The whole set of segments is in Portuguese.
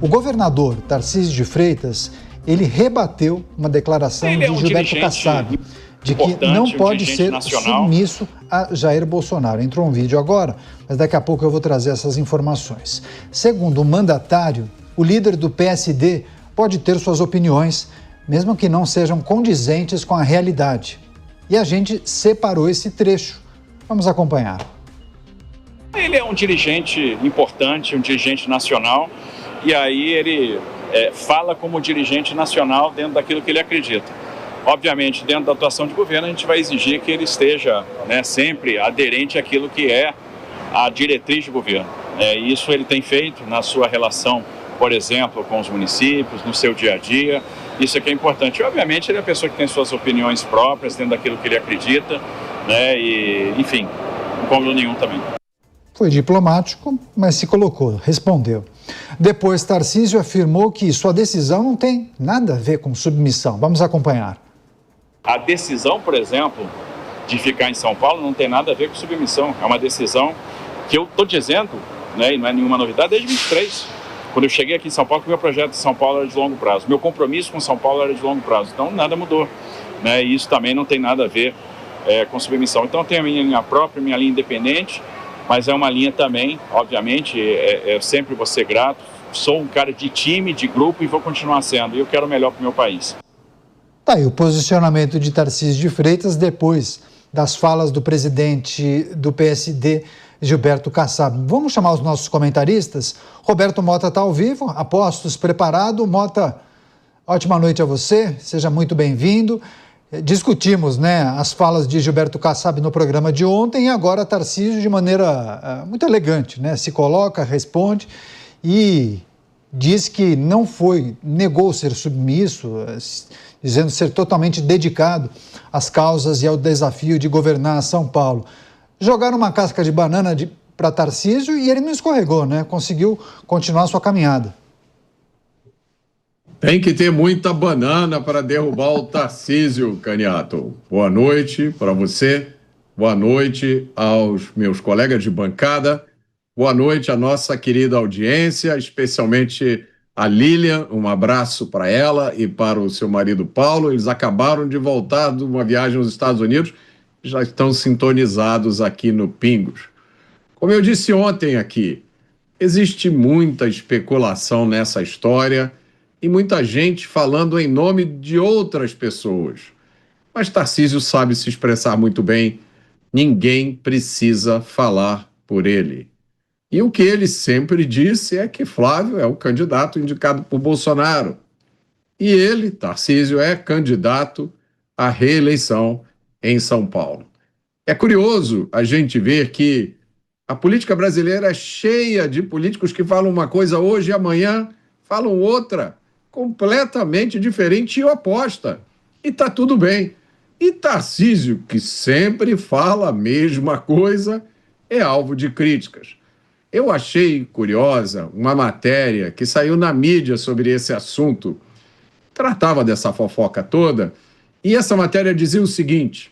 O governador Tarcísio de Freitas, ele rebateu uma declaração de Gilberto Kassab, de que não pode ser submisso a Jair Bolsonaro. Entrou um vídeo agora, mas daqui a pouco eu vou trazer essas informações. Segundo o mandatário, o líder do PSD pode ter suas opiniões, mesmo que não sejam condizentes com a realidade. E a gente separou esse trecho. Vamos acompanhar. Ele é um dirigente importante, um dirigente nacional, e aí ele fala como dirigente nacional dentro daquilo que ele acredita. Obviamente, dentro da atuação de governo, a gente vai exigir que ele esteja sempre aderente àquilo que é a diretriz de governo. Isso ele tem feito na sua relação, por exemplo, com os municípios, no seu dia a dia. Isso é que é importante. E, obviamente, ele é uma pessoa que tem suas opiniões próprias dentro daquilo que ele acredita, e, enfim, não problema nenhum também. Foi diplomático, mas se colocou, respondeu. Depois, Tarcísio afirmou que sua decisão não tem nada a ver com submissão. Vamos acompanhar. A decisão, por exemplo, de ficar em São Paulo não tem nada a ver com submissão. É uma decisão que eu estou dizendo, e não é nenhuma novidade, desde 2023. Quando eu cheguei aqui em São Paulo, que o meu projeto de São Paulo era de longo prazo. Meu compromisso com São Paulo era de longo prazo. Então, nada mudou. E isso também não tem nada a ver com submissão. Então, eu tenho a minha linha própria, minha linha independente, mas é uma linha também, obviamente, eu sempre vou ser grato. Sou um cara de time, de grupo e vou continuar sendo. E eu quero o melhor para o meu país. Tá aí o posicionamento de Tarcísio de Freitas depois das falas do presidente do PSD, Gilberto Kassab. Vamos chamar os nossos comentaristas? Roberto Mota está ao vivo, apostos, preparado. Mota, ótima noite a você, seja muito bem-vindo. Discutimos as falas de Gilberto Kassab no programa de ontem e agora Tarcísio de maneira muito elegante, se coloca, responde e diz que não negou ser submisso, dizendo ser totalmente dedicado às causas e ao desafio de governar São Paulo. Jogaram uma casca de banana para Tarcísio e ele não escorregou, conseguiu continuar sua caminhada. Tem que ter muita banana para derrubar o Tarcísio, Caniato. Boa noite para você, boa noite aos meus colegas de bancada, boa noite à nossa querida audiência, especialmente a Lilian, um abraço para ela e para o seu marido Paulo. Eles acabaram de voltar de uma viagem aos Estados Unidos, já estão sintonizados aqui no Pingos. Como eu disse ontem aqui, existe muita especulação nessa história e muita gente falando em nome de outras pessoas. Mas Tarcísio sabe se expressar muito bem, ninguém precisa falar por ele. E o que ele sempre disse é que Flávio é o candidato indicado por Bolsonaro. E ele, Tarcísio, é candidato à reeleição em São Paulo. É curioso a gente ver que a política brasileira é cheia de políticos que falam uma coisa hoje e amanhã falam outra, completamente diferente e oposta. E tá tudo bem. E Tarcísio, que sempre fala a mesma coisa, é alvo de críticas. Eu achei curiosa uma matéria que saiu na mídia sobre esse assunto. Tratava dessa fofoca toda, e essa matéria dizia o seguinte: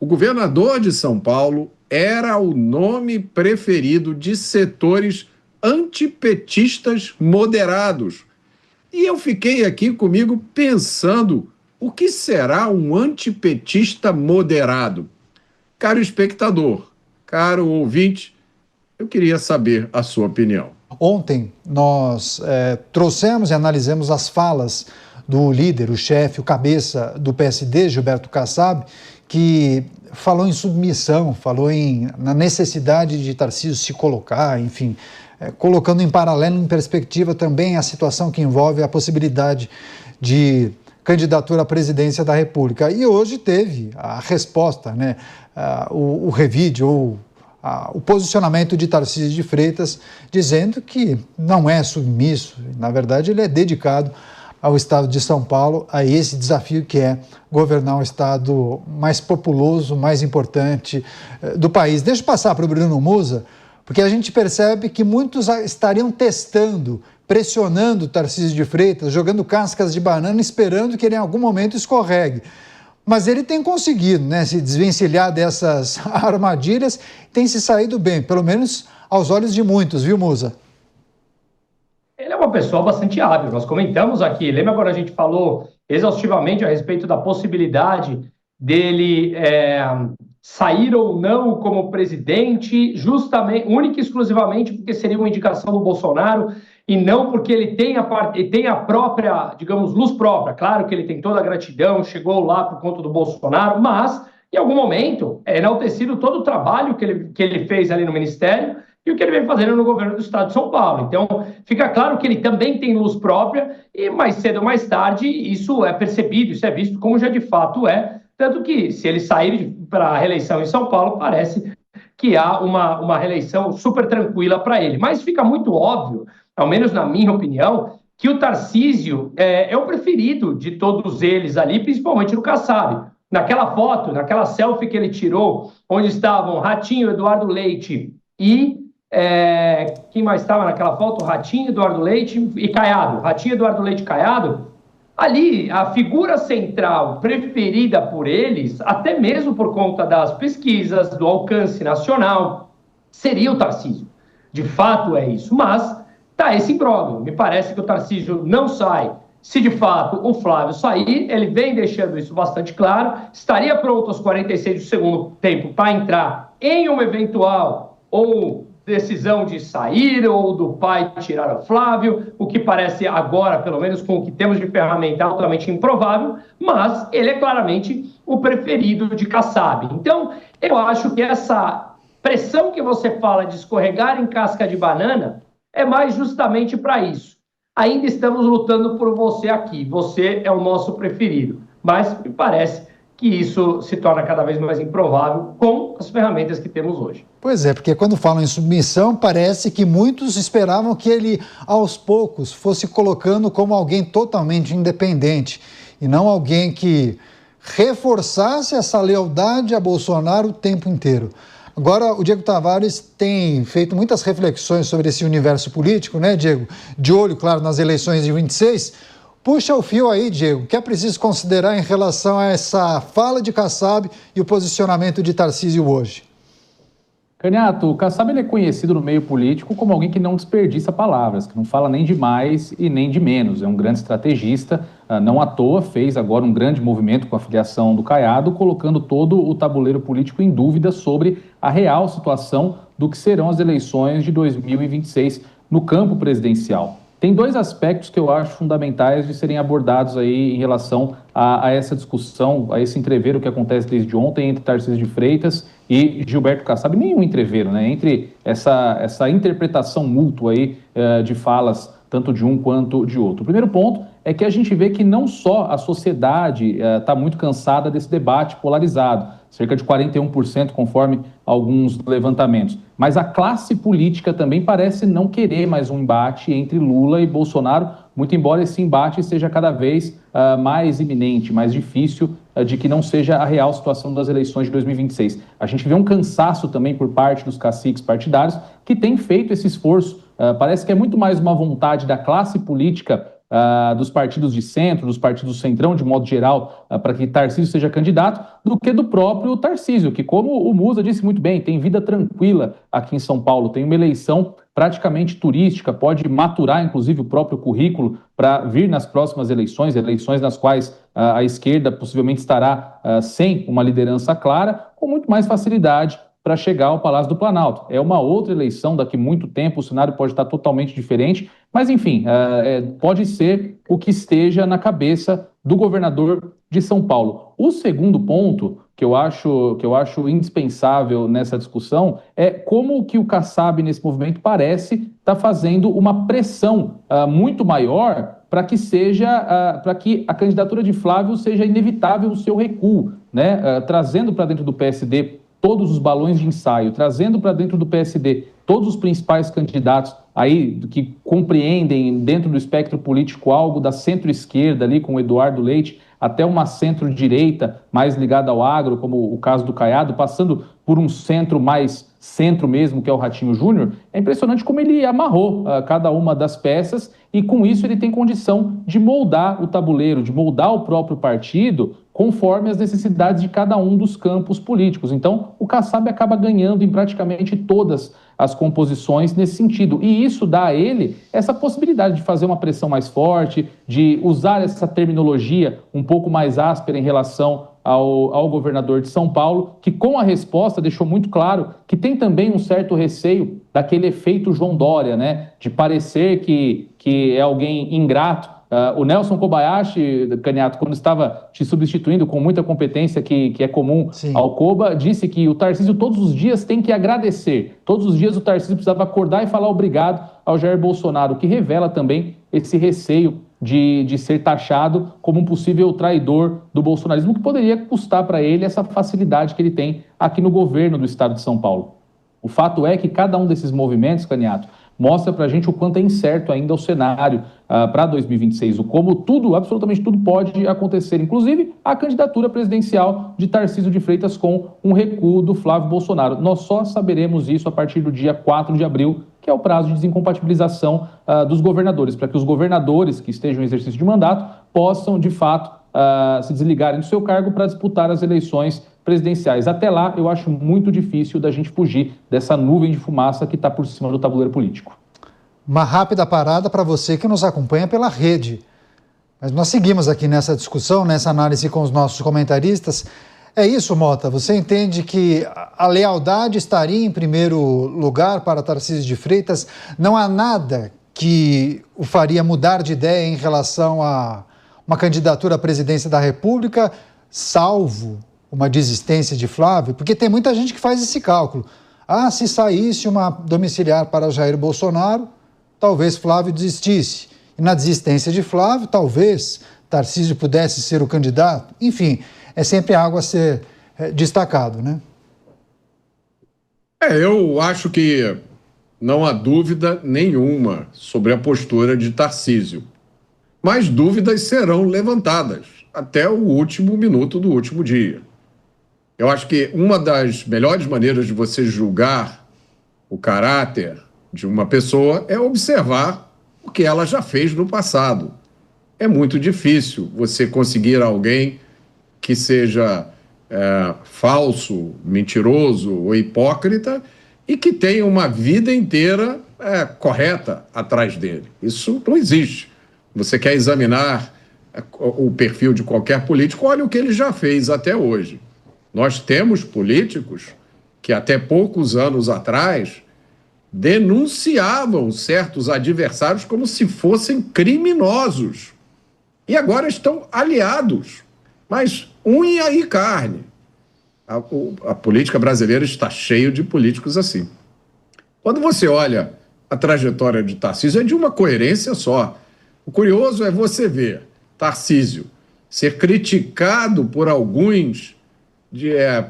o governador de São Paulo era o nome preferido de setores antipetistas moderados. E eu fiquei aqui comigo pensando, o que será um antipetista moderado? Caro espectador, caro ouvinte, eu queria saber a sua opinião. Ontem nós trouxemos e analisamos as falas do líder, o chefe, o cabeça do PSD, Gilberto Kassab, que falou em submissão, falou na necessidade de Tarcísio se colocar, enfim, colocando em paralelo, em perspectiva também a situação que envolve a possibilidade de candidatura à presidência da República. E hoje teve a resposta, o revide ou o posicionamento de Tarcísio de Freitas, dizendo que não é submisso, na verdade ele é dedicado ao estado de São Paulo, a esse desafio que é governar um estado mais populoso, mais importante do país. Deixa eu passar para o Bruno Musa, porque a gente percebe que muitos estariam testando, pressionando o Tarcísio de Freitas, jogando cascas de banana, esperando que ele em algum momento escorregue. Mas ele tem conseguido se desvencilhar dessas armadilhas, tem se saído bem, pelo menos aos olhos de muitos, viu, Musa? ele é uma pessoa bastante hábil. Nós comentamos aqui, lembra quando a gente falou exaustivamente a respeito da possibilidade dele sair ou não como presidente, justamente, única e exclusivamente porque seria uma indicação do Bolsonaro e não porque ele tem a própria, digamos, luz própria. Claro que ele tem toda a gratidão, chegou lá por conta do Bolsonaro, mas em algum momento é enaltecido todo o trabalho que ele fez ali no Ministério e o que ele vem fazendo no governo do Estado de São Paulo. Então, fica claro que ele também tem luz própria e mais cedo ou mais tarde isso é percebido, isso é visto como já de fato é. Tanto que, se ele sair para a reeleição em São Paulo, parece que há uma reeleição super tranquila para ele. Mas fica muito óbvio, ao menos na minha opinião, que o Tarcísio é o preferido de todos eles ali, principalmente no Kassab. Naquela foto, naquela selfie que ele tirou, onde estavam Ratinho, Eduardo Leite e... quem mais estava naquela foto? Ratinho, Eduardo Leite e Caiado. Ratinho, Eduardo Leite e Caiado. Ali, a figura central preferida por eles, até mesmo por conta das pesquisas, do alcance nacional, seria o Tarcísio. De fato é isso, mas tá esse imbróglio. Me parece que o Tarcísio não sai. Se de fato o Flávio sair, ele vem deixando isso bastante claro, estaria pronto aos 46 do segundo tempo para entrar em uma eventual ou decisão de sair ou do pai tirar o Flávio, o que parece agora, pelo menos com o que temos de ferramenta, altamente improvável, mas ele é claramente o preferido de Kassab. Então, eu acho que essa pressão que você fala de escorregar em casca de banana é mais justamente para isso. Ainda estamos lutando por você aqui, você é o nosso preferido, mas me parece que isso se torna cada vez mais improvável com as ferramentas que temos hoje. Pois é, porque quando falam em submissão, parece que muitos esperavam que ele, aos poucos, fosse colocando como alguém totalmente independente e não alguém que reforçasse essa lealdade a Bolsonaro o tempo inteiro. Agora, o Diego Tavares tem feito muitas reflexões sobre esse universo político, né, Diego? De olho, claro, nas eleições de 26. Puxa o fio aí, Diego, o que é preciso considerar em relação a essa fala de Kassab e o posicionamento de Tarcísio hoje? Caniato, o Kassab ele é conhecido no meio político como alguém que não desperdiça palavras, que não fala nem de mais e nem de menos. É um grande estrategista, não à toa fez agora um grande movimento com a filiação do Caiado, colocando todo o tabuleiro político em dúvida sobre a real situação do que serão as eleições de 2026 no campo presidencial. Tem dois aspectos que eu acho fundamentais de serem abordados aí em relação a essa discussão, a esse entreveiro que acontece desde ontem entre Tarcísio de Freitas e Gilberto Kassab. Nenhum entreveiro, né? Entre essa interpretação mútua aí de falas, tanto de um quanto de outro. O primeiro ponto é que a gente vê que não só a sociedade está muito cansada desse debate polarizado, cerca de 41% conforme alguns levantamentos, mas a classe política também parece não querer mais um embate entre Lula e Bolsonaro, muito embora esse embate seja cada vez mais iminente, mais difícil de que não seja a real situação das eleições de 2026. A gente vê um cansaço também por parte dos caciques partidários que têm feito esse esforço. Parece que é muito mais uma vontade da classe política dos partidos de centro, dos partidos do centrão, de modo geral, para que Tarcísio seja candidato, do que do próprio Tarcísio, que, como o Musa disse muito bem, tem vida tranquila aqui em São Paulo, tem uma eleição praticamente turística, pode maturar, inclusive, o próprio currículo para vir nas próximas eleições nas quais a esquerda possivelmente estará sem uma liderança clara, com muito mais facilidade para chegar ao Palácio do Planalto. É uma outra eleição, daqui a muito tempo o cenário pode estar totalmente diferente, mas enfim, pode ser o que esteja na cabeça do governador de São Paulo. O segundo ponto que eu acho indispensável nessa discussão é como que o Kassab nesse movimento parece estar fazendo uma pressão muito maior para que a candidatura de Flávio seja inevitável o seu recuo, né? Trazendo para dentro do PSD todos os balões de ensaio, trazendo para dentro do PSD todos os principais candidatos aí que compreendem dentro do espectro político algo da centro-esquerda ali com o Eduardo Leite até uma centro-direita mais ligada ao agro, como o caso do Caiado, passando por um centro mais centro mesmo, que é o Ratinho Júnior. É impressionante como ele amarrou cada uma das peças e com isso ele tem condição de moldar o tabuleiro, de moldar o próprio partido conforme as necessidades de cada um dos campos políticos. Então, o Kassab acaba ganhando em praticamente todas as composições nesse sentido. E isso dá a ele essa possibilidade de fazer uma pressão mais forte, de usar essa terminologia um pouco mais áspera em relação ao governador de São Paulo, que com a resposta deixou muito claro que tem também um certo receio daquele efeito João Dória, né? De parecer que é alguém ingrato. O Nelson Kobayashi, Caniato, quando estava te substituindo com muita competência que é comum Sim. ao Koba, disse que o Tarcísio todos os dias tem que agradecer. Todos os dias o Tarcísio precisava acordar e falar obrigado ao Jair Bolsonaro, o que revela também esse receio de ser taxado como um possível traidor do bolsonarismo, que poderia custar para ele essa facilidade que ele tem aqui no governo do estado de São Paulo. O fato é que cada um desses movimentos, Caniato, mostra para a gente o quanto é incerto ainda o cenário para 2026, o como tudo, absolutamente tudo pode acontecer, inclusive a candidatura presidencial de Tarcísio de Freitas com um recuo do Flávio Bolsonaro. Nós só saberemos isso a partir do dia 4 de abril, que é o prazo de desincompatibilização dos governadores, para que os governadores que estejam em exercício de mandato possam, de fato, se desligarem do seu cargo para disputar as eleições presidenciais. Até lá, eu acho muito difícil da gente fugir dessa nuvem de fumaça que está por cima do tabuleiro político. Uma rápida parada para você que nos acompanha pela rede. Mas nós seguimos aqui nessa discussão, nessa análise com os nossos comentaristas. É isso, Mota? Você entende que a lealdade estaria em primeiro lugar para Tarcísio de Freitas? Não há nada que o faria mudar de ideia em relação a uma candidatura à presidência da República, salvo uma desistência de Flávio? Porque tem muita gente que faz esse cálculo. Se saísse uma domiciliar para Jair Bolsonaro, talvez Flávio desistisse. E na desistência de Flávio, talvez Tarcísio pudesse ser o candidato. Enfim, é sempre algo a ser destacado, né? Eu acho que não há dúvida nenhuma sobre a postura de Tarcísio. Mas dúvidas serão levantadas até o último minuto do último dia. Eu acho que uma das melhores maneiras de você julgar o caráter de uma pessoa é observar o que ela já fez no passado. É muito difícil você conseguir alguém que seja falso, mentiroso ou hipócrita e que tenha uma vida inteira correta atrás dele. Isso não existe. Você quer examinar o perfil de qualquer político, olha o que ele já fez até hoje. Nós temos políticos que até poucos anos atrás denunciavam certos adversários como se fossem criminosos. E agora estão aliados, mas unha e carne. A política brasileira está cheia de políticos assim. Quando você olha a trajetória de Tarcísio, é de uma coerência só. O curioso é você ver Tarcísio ser criticado por alguns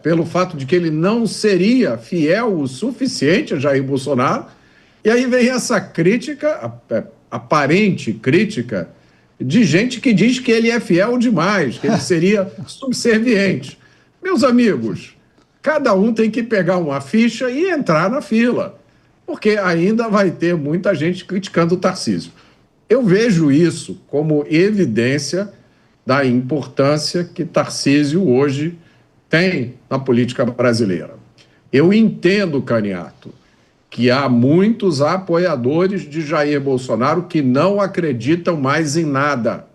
pelo fato de que ele não seria fiel o suficiente a Jair Bolsonaro, e aí vem essa crítica, aparente crítica, de gente que diz que ele é fiel demais, que ele seria subserviente. Meus amigos, cada um tem que pegar uma ficha e entrar na fila, porque ainda vai ter muita gente criticando o Tarcísio. Eu vejo isso como evidência da importância que Tarcísio hoje tem na política brasileira. Eu entendo, Caniato, que há muitos apoiadores de Jair Bolsonaro que não acreditam mais em nada.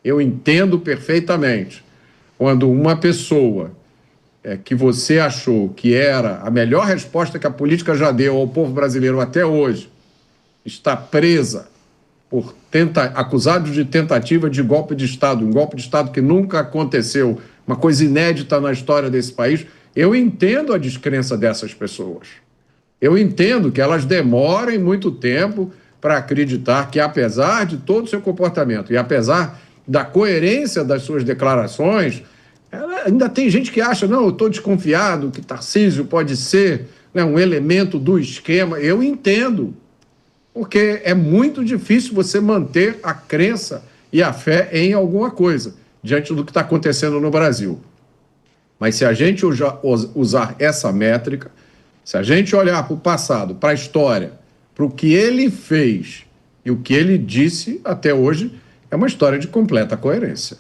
Eu entendo perfeitamente. Quando uma pessoa que você achou que era a melhor resposta que a política já deu ao povo brasileiro até hoje, está presa por acusados de tentativa de golpe de Estado, um golpe de Estado que nunca aconteceu, uma coisa inédita na história desse país, eu entendo a descrença dessas pessoas. Eu entendo que elas demorem muito tempo para acreditar que, apesar de todo o seu comportamento e apesar da coerência das suas declarações, ainda tem gente que acha, não, eu estou desconfiado que Tarcísio pode ser, né, um elemento do esquema. Eu entendo, porque é muito difícil você manter a crença e a fé em alguma coisa diante do que está acontecendo no Brasil. Mas se a gente usar essa métrica, se a gente olhar para o passado, para a história, para o que ele fez e o que ele disse até hoje, é uma história de completa coerência.